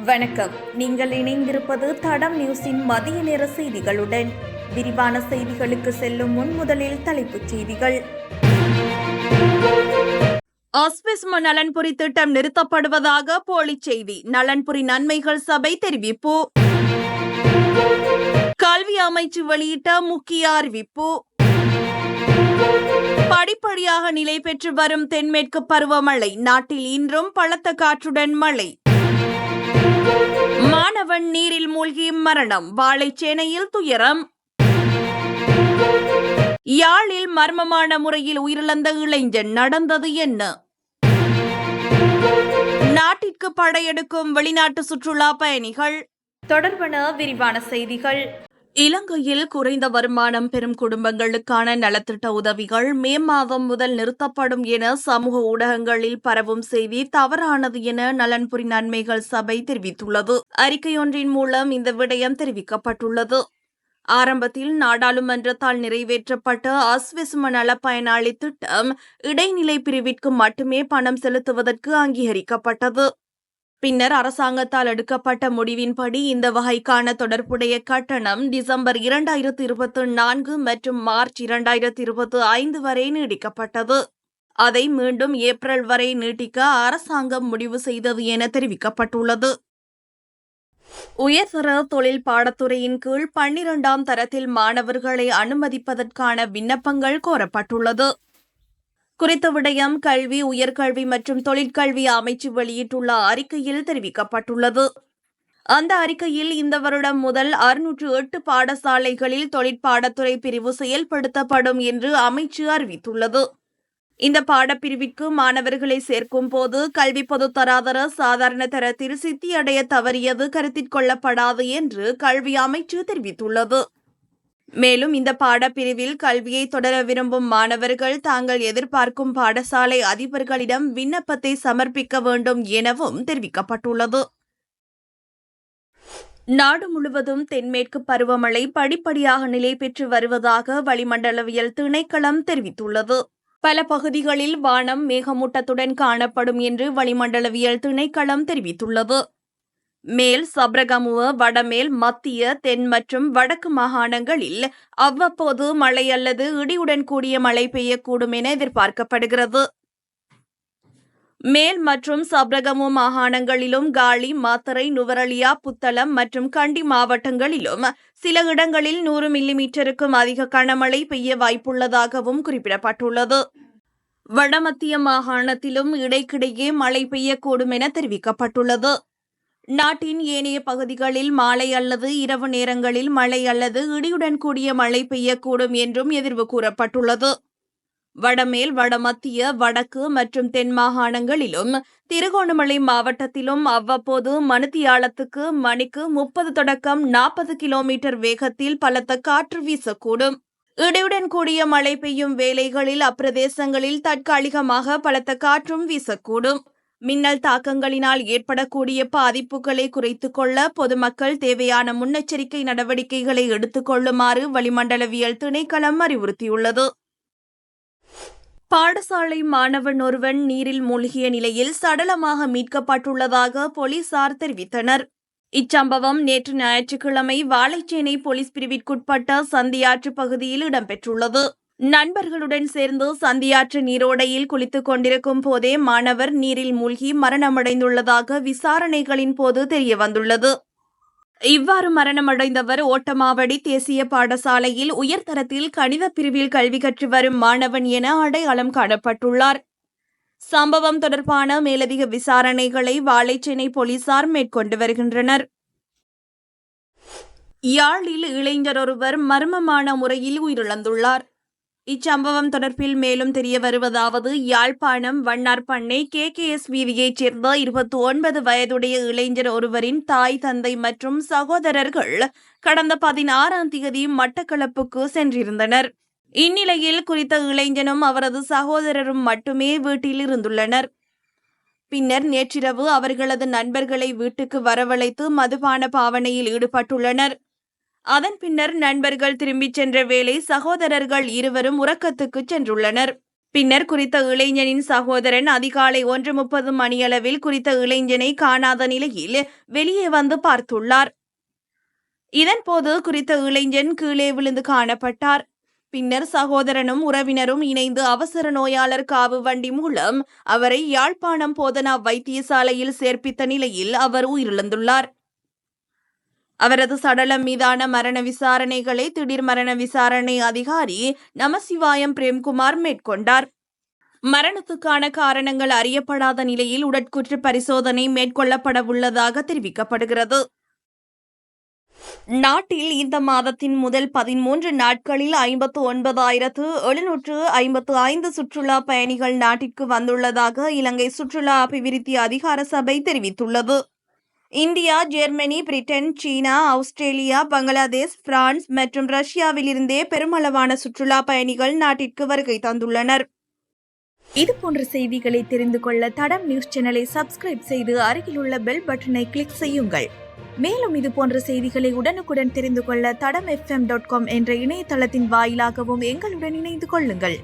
வணக்கம். நீங்கள் இணைந்திருப்பது தடம் நியூஸின் மதிய நேர செய்திகளுடன். விரிவான செய்திகளுக்கு செல்லும் முன் முதலில் தலைப்புச் செய்திகள். ஆஸ்விஸ்ம நலன்புரி திட்டம் நிறுத்தப்படுவதாக போலி செய்தி. நலன்புரி நன்மைகள் சபை தெரிவிப்பு. கல்வி அமைச்சு வெளியிட்ட முக்கிய அறிவிப்பு. படிப்படியாக நிலை பெற்று வரும் தென்மேற்கு பருவமழை. நாட்டில் இன்றும் பலத்த காற்றுடன் மழை. மாணவன் நீரில் மூழ்கி மரணம். வாழைச்சேனையில் துயரம். யாழில் மர்மமான முறையில் உயிரிழந்த இளைஞன். நடந்தது என்ன? நாட்டிற்கு படையெடுக்கும் வெளிநாட்டு சுற்றுலா பயணிகள். தொடர்பான விரிவான செய்திகள். இலங்கையில் குறைந்த வருமானம் பெறும் குடும்பங்களுக்கான நலத்திட்ட உதவிகள் மே மாதம் முதல் நிறுத்தப்படும் என சமூக ஊடகங்களில் பரவும் செய்தி தவறானது என நலன்புரி நன்மைகள் சபை தெரிவித்துள்ளது. அறிக்கையொன்றின் மூலம் இந்த விடயம் தெரிவிக்கப்பட்டுள்ளது. ஆரம்பத்தில் நாடாளுமன்றத்தால் நிறைவேற்றப்பட்ட ஆஸ்விஸ்ம நல பயனாளி திட்டம் இடைநிலை பிரிவிற்கு மட்டுமே பணம் செலுத்துவதற்கு அங்கீகரிக்கப்பட்டது. பின்னர் அரசாங்கத்தால் எடுக்கப்பட்ட முடிவின்படி இந்த வகைக்கான தொடர்புடைய கட்டணம் டிசம்பர் 2024 மற்றும் மார்ச் 2025 வரை நீடிக்கப்பட்டது. அதை மீண்டும் ஏப்ரல் வரை நீட்டிக்க அரசாங்கம் முடிவு செய்தது என தெரிவிக்கப்பட்டுள்ளது. உயர்தர தொழில் பாடத்துறையின் கீழ் 12ஆம் தரத்தில் மாணவர்களை அனுமதிப்பதற்கான விண்ணப்பங்கள் கோரப்பட்டுள்ளது. குறித்த விடயம் கல்வி, உயர்கல்வி மற்றும் தொழிற்கல்வி அமைச்சு வெளியிட்டுள்ள அறிக்கையில் தெரிவிக்கப்பட்டுள்ளது. அந்த அறிக்கையில் இந்த வருடம் முதல் 608 பாடசாலைகளில் தொழிற்பாடத்துறை பிரிவு செயல்படுத்தப்படும் என்று அமைச்சு அறிவித்துள்ளது. இந்த பாடப்பிரிவிற்கு மாணவர்களை சேர்க்கும் போது கல்வி பொதுத்தராதர சாதாரண தரத்தில் சித்தியடைய தவறியது கருத்தில் கொள்ளப்படாது என்று கல்வி அமைச்சு தெரிவித்துள்ளது. மேலும் இந்த பாடப்பிரிவில் கல்வியை தொடர விரும்பும் மாணவர்கள் தாங்கள் எதிர்பார்க்கும் பாடசாலை அதிபர்களிடம் விண்ணப்பத்தை சமர்ப்பிக்க வேண்டும் எனவும் தெரிவிக்கப்பட்டுள்ளது. நாடு முழுவதும் தென்மேற்கு பருவமழை படிப்படியாக நிலை பெற்று வருவதாக வளிமண்டலவியல் திணைக்களம் தெரிவித்துள்ளது. பல பகுதிகளில் வானம் மேகமூட்டத்துடன் காணப்படும் என்று வளிமண்டலவியல் திணைக்களம் தெரிவித்துள்ளது. மேல் சப்ரகமுவ, வடமேல், மத்திய, தென் மற்றும் வடக்கு மாகாணங்களில் அவ்வப்போது மழை அல்லது இடியுடன் கூடிய மழை பெய்யக்கூடும் என எதிர்பார்க்கப்படுகிறது. மேல் மற்றும் சப்ரகமு மாகாணங்களிலும் காலி, மாத்தறை, நுவரலியா, புத்தளம் மற்றும் கண்டி மாவட்டங்களிலும் சில இடங்களில் 100 மில்லிமீட்டருக்கும் அதிக கனமழை பெய்ய வாய்ப்புள்ளதாகவும் குறிப்பிடப்பட்டுள்ளது. வடமத்திய மாகாணத்திலும் இடைக்கிடையே மழை பெய்யக்கூடும் என தெரிவிக்கப்பட்டுள்ளது. நாட்டின் ஏனைய பகுதிகளில் மாலை அல்லது இரவு நேரங்களில் மழை அல்லது இடியுடன் கூடிய மழை பெய்யக்கூடும் என்றும் எதிர்வு கூறப்பட்டுள்ளது. வடமேல், வடமத்திய, வடக்கு மற்றும் தென் மாகாணங்களிலும் திருகோணமலை மாவட்டத்திலும் அவ்வப்போது மணித்தியாலத்துக்கு மணிக்கு 30 தொடக்கம் 40 கிலோமீட்டர் வேகத்தில் பலத்த காற்று வீசக்கூடும். இடியுடன் கூடிய மழை பெய்யும் வேளைகளில் அப்பிரதேசங்களில் தற்காலிகமாக பலத்த காற்றும் வீசக்கூடும். மின்னல் தாக்கங்களினால் ஏற்படக்கூடிய பாதிப்புகளை குறைத்துக் கொள்ள பொதுமக்கள் தேவையான முன்னெச்சரிக்கை நடவடிக்கைகளை எடுத்துக் கொள்ளுமாறு வளிமண்டலவியல் திணைக்களம் அறிவுறுத்தியுள்ளது. பாடசாலை மாணவன் ஒருவன் நீரில் மூழ்கிய நிலையில் சடலமாக மீட்கப்பட்டுள்ளதாக போலீசார் தெரிவித்தனர். இச்சம்பவம் நேற்று ஞாயிற்றுக்கிழமை வாழைச்சேனை போலீஸ் பிரிவிற்குட்பட்ட சந்தியாற்று பகுதியில் இடம்பெற்றுள்ளது. நண்பர்களுடன் சேர்ந்து சந்தியாற்று நீரோடையில் குளித்துக் கொண்டிருக்கும் போதே மாணவர் நீரில் மூழ்கி மரணமடைந்துள்ளதாக விசாரணைகளின் போது தெரியவந்துள்ளது. இவ்வாறு மரணமடைந்தவர் ஓட்டமாவடி தேசிய பாடசாலையில் உயர்தரத்தில் கணித பிரிவில் கல்வி கற்று வரும் மாணவன் என அடையாளம் காணப்பட்டுள்ளார். சம்பவம் தொடர்பான மேலதிக விசாரணைகளை வாழைச்சேனை போலீசார் மேற்கொண்டு வருகின்றனர். யாழில் இளைஞர் ஒருவர் மர்மமான முறையில் உயிரிழந்துள்ளார். இச்சம்பவம் தொடர்பில் மேலும் தெரிய வருவதாவது, யாழ்ப்பாணம் வண்ணார்பண்ணை KKS வீதியைச் சேர்ந்த 29 வயதுடைய இளைஞர் ஒருவரின் தாய், தந்தை மற்றும் சகோதரர்கள் கடந்த 16ஆம் தேதி மட்டக்களப்புக்கு சென்றிருந்தனர். இந்நிலையில் குறித்த இளைஞனும் அவரது சகோதரரும் மட்டுமே வீட்டில் இருந்துள்ளனர். பின்னர் நேற்றிரவு அவர்களது நண்பர்களை வீட்டுக்கு வரவழைத்து மதுபான பாவனையில் ஈடுபட்டுள்ளனர். அதன் பின்னர் நண்பர்கள் திரும்பிச் சென்ற வேளை சகோதரர்கள் இருவரும் உறக்கத்துக்கு சென்றுள்ளனர். பின்னர் குறித்த இளைஞனின் சகோதரன் அதிகாலை 1:30 மணியளவில் குறித்த இளைஞனை காணாத நிலையில் வெளியே வந்து பார்த்துள்ளார். இதன்போது குறித்த இளைஞன் கீழே விழுந்து காணப்பட்டார். பின்னர் சகோதரனும் உறவினரும் இணைந்து அவசர நோயாளர் காவு வண்டி மூலம் அவரை யாழ்ப்பாணம் போதனா வைத்தியசாலையில் சேர்ப்பித்த நிலையில் அவர் உயிரிழந்துள்ளார். அவரது சடலம் மீதான மரண விசாரணைகளை திடீர் மரண விசாரணை அதிகாரி நமசிவாயம் பிரேம்குமார் மேற்கொண்டார். மரணத்துக்கான காரணங்கள் அறியப்படாத நிலையில் உடற்கூற்று பரிசோதனை மேற்கொள்ளப்படவுள்ளதாக தெரிவிக்கப்படுகிறது. நாட்டில் இந்த மாதத்தின் முதல் 13 நாட்களில் 59,755 சுற்றுலா பயணிகள் நாட்டிற்கு வந்துள்ளதாக இலங்கை சுற்றுலா அபிவிருத்தி அதிகார சபை தெரிவித்துள்ளது. இந்தியா, ஜெர்மனி, பிரிட்டன், சீனா, ஆஸ்திரேலியா, பங்களாதேஷ், பிரான்ஸ் மற்றும் ரஷ்யாவிலிருந்தே பெருமளவான சுற்றுலா பயணிகள் நாட்டிற்கு வருகை தந்துள்ளனர். இதுபோன்ற செய்திகளை தெரிந்து கொள்ள தடம் நியூஸ் சேனலை சப்ஸ்கிரைப் செய்து அருகில் உள்ள பெல் பட்டனை கிளிக் செய்யுங்கள். மேலும் இதுபோன்ற செய்திகளை உடனுக்குடன் தெரிந்து கொள்ள தடம் fm.com என்ற இணையதளத்தின் வாயிலாகவும் எங்களுடன் இணைந்து கொள்ளுங்கள்.